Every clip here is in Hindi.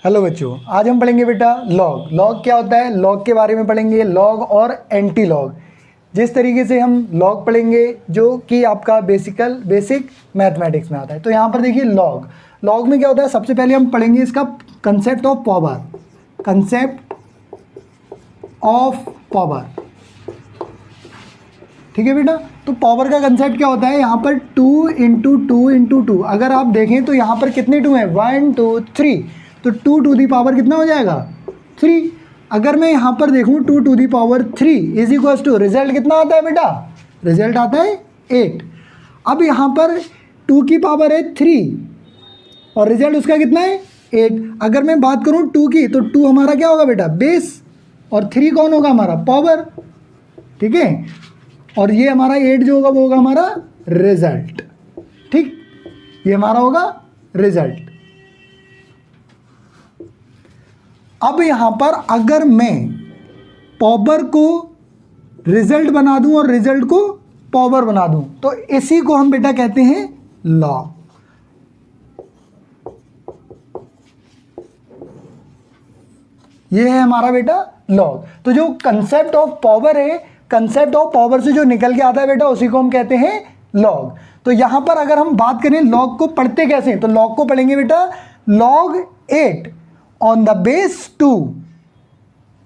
हेलो बच्चों, आज हम पढ़ेंगे बेटा लॉग। लॉग क्या होता है, लॉग के बारे में पढ़ेंगे, लॉग और एंटी लॉग। जिस तरीके से हम लॉग पढ़ेंगे जो कि आपका बेसिक मैथमेटिक्स में आता है। तो यहाँ पर देखिए लॉग। लॉग में क्या होता है, सबसे पहले हम पढ़ेंगे इसका concept of power. Concept of power, ठीक है बेटा। तो पावर का कंसेप्ट क्या होता है, यहाँ पर 2 इंटू 2 इंटू 2। अगर आप देखें तो यहाँ पर कितने 2 हैं, 1 2 3। तो 2 टू दी पावर कितना हो जाएगा, 3। अगर मैं यहाँ पर देखूँ 2 to the power 3 is equals to, result कितना आता है बेटा, रिजल्ट आता है 8। अब यहाँ पर 2 की पावर है 3 और रिजल्ट उसका कितना है 8। अगर मैं बात करूँ 2 की, तो 2 हमारा क्या होगा बेटा, बेस, और 3 कौन होगा हमारा, पावर, ठीक है। और ये हमारा 8 जो होगा वो होगा हमारा रिजल्ट, ठीक। ये हमारा होगा रिजल्ट। अब यहाँ पर अगर मैं पावर को रिजल्ट बना दूं और रिजल्ट को पावर बना दूं, तो इसी को हम बेटा कहते हैं लॉग। ये है हमारा बेटा लॉग। तो जो कंसेप्ट ऑफ पावर है, कंसेप्ट ऑफ पावर से जो निकल के आता है बेटा, उसी को हम कहते हैं लॉग। तो यहां पर अगर हम बात करें लॉग को पढ़ते कैसे हैं, तो लॉग को पढ़ेंगे बेटा log 8 on the base 2।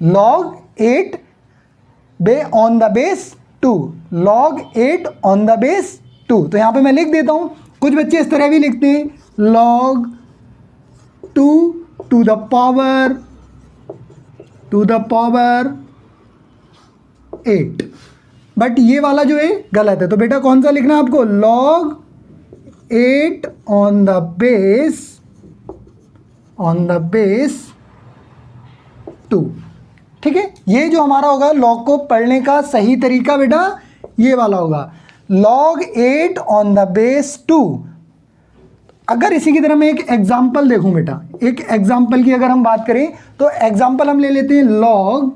Log 8 on the base 2। Log 8 on the base 2। तो यहां पे मैं लिख देता हूं, कुछ बच्चे इस तरह भी लिखते हैं, log 2 to the power 8। But ये वाला जो है गलत है। तो बेटा कौन सा लिखना है आपको, लॉग 8 ऑन द बेस 2, ठीक है। ये जो हमारा होगा लॉग को पढ़ने का सही तरीका बेटा ये वाला होगा, लॉग 8 ऑन द बेस 2। अगर इसी की तरह मैं एक एग्जाम्पल देखूं बेटा, एक एग्जाम्पल की अगर हम बात करें, तो एग्जाम्पल हम ले लेते हैं लॉग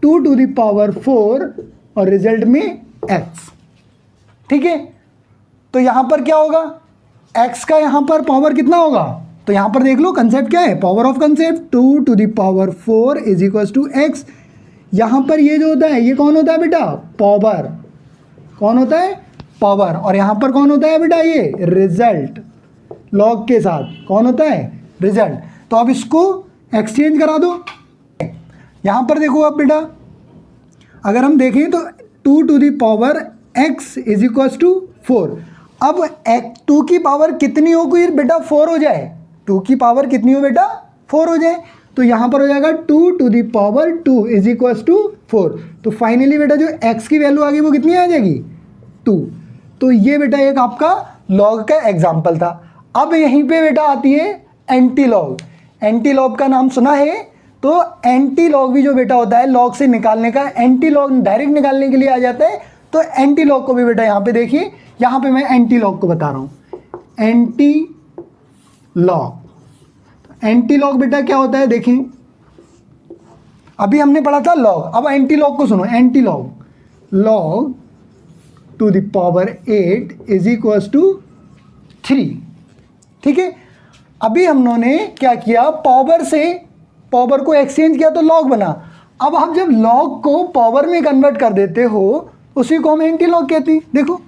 2 टू द पावर 4 और रिजल्ट में x, ठीक है। तो यहां पर क्या होगा, x का यहां पर पावर कितना होगा, तो यहां पर देख लो कंसेप्ट क्या है, power of concept 2 to the power 4 is equals to x। यहां पर ये जो होता है ये कौन होता है बेटा, पावर, कौन होता है, पावर। और यहां पर कौन होता है बेटा, ये रिजल्ट, लॉग के साथ कौन होता है, रिजल्ट। तो अब इसको एक्सचेंज करा दो। यहां पर देखो अब बेटा, अगर हम देखें तो 2 to the power x is equals to 4। अब 2 की पावर कितनी हो गई बेटा, 4 हो जाए। 2 की पावर कितनी हो बेटा, 4 हो जाए। तो यहां पर हो जाएगा 2 to the power 2 is equals to 4। तो फाइनली बेटा जो x की वैल्यू आ गई वो कितनी आ जाएगी, 2। तो ये बेटा एक आपका लॉग का एग्जाम्पल था। अब यहीं पे बेटा आती है एंटी लॉग। एंटी लॉग का नाम सुना है, तो एंटी लॉग भी जो बेटा होता है लॉग से निकालने का, एंटी लॉग डायरेक्ट निकालने के लिए आ जाता है। तो एंटी लॉग को भी बेटा यहाँ पे देखिए, यहाँ पे मैं एंटी लॉग को बता रहा हूँ, एंटी लॉग। एंटी लॉग बेटा क्या होता है, देखें अभी हमने पढ़ा था लॉग, अब एंटी लॉग को सुनो। Anti log, log to the power 8 is equals to 3, ठीक है। अभी हम लोगों ने क्या किया, पावर से पावर को एक्सचेंज किया तो लॉग बना। अब हम जब लॉग को पावर में कन्वर्ट कर देते हो उसी को हम एंटी लॉग कहते हैं। देखो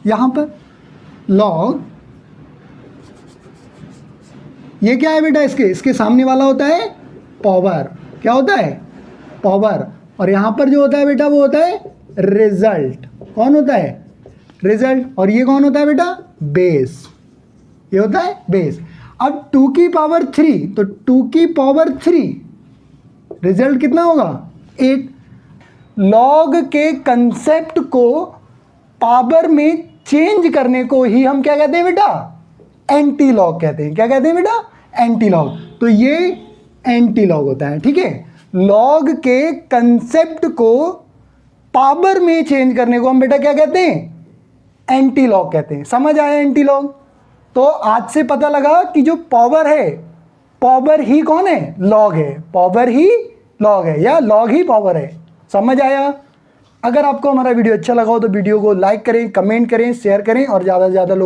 यहां पर लॉग, ये क्या है बेटा, इसके सामने वाला होता है पावर, क्या होता है, पावर। और यहां पर जो होता है बेटा वो होता है रिजल्ट, कौन होता है, रिजल्ट। और ये कौन होता है बेटा, बेस, ये होता है बेस। अब 2 की पावर 3, तो 2 की पावर 3 रिजल्ट कितना होगा, 8। लॉग के कंसेप्ट को पावर में चेंज करने को ही हम क्या कहते हैं बेटा, एंटी लॉग कहते हैं। क्या कहते हैं बेटा, एंटी लॉग। तो ये एंटी लॉग होता है, ठीक है। लॉग के कंसेप्ट को पावर में चेंज करने को हम बेटा क्या कहते हैं, एंटी लॉग कहते हैं। समझ आया एंटी लॉग। तो आज से पता लगा कि जो पावर है, पावर ही कौन है, लॉग है। पावर ही लॉग है या लॉग ही पावर है। समझ आया। अगर आपको हमारा वीडियो अच्छा लगा हो तो वीडियो को लाइक करें, कमेंट करें, शेयर करें और ज़्यादा से ज़्यादा लोग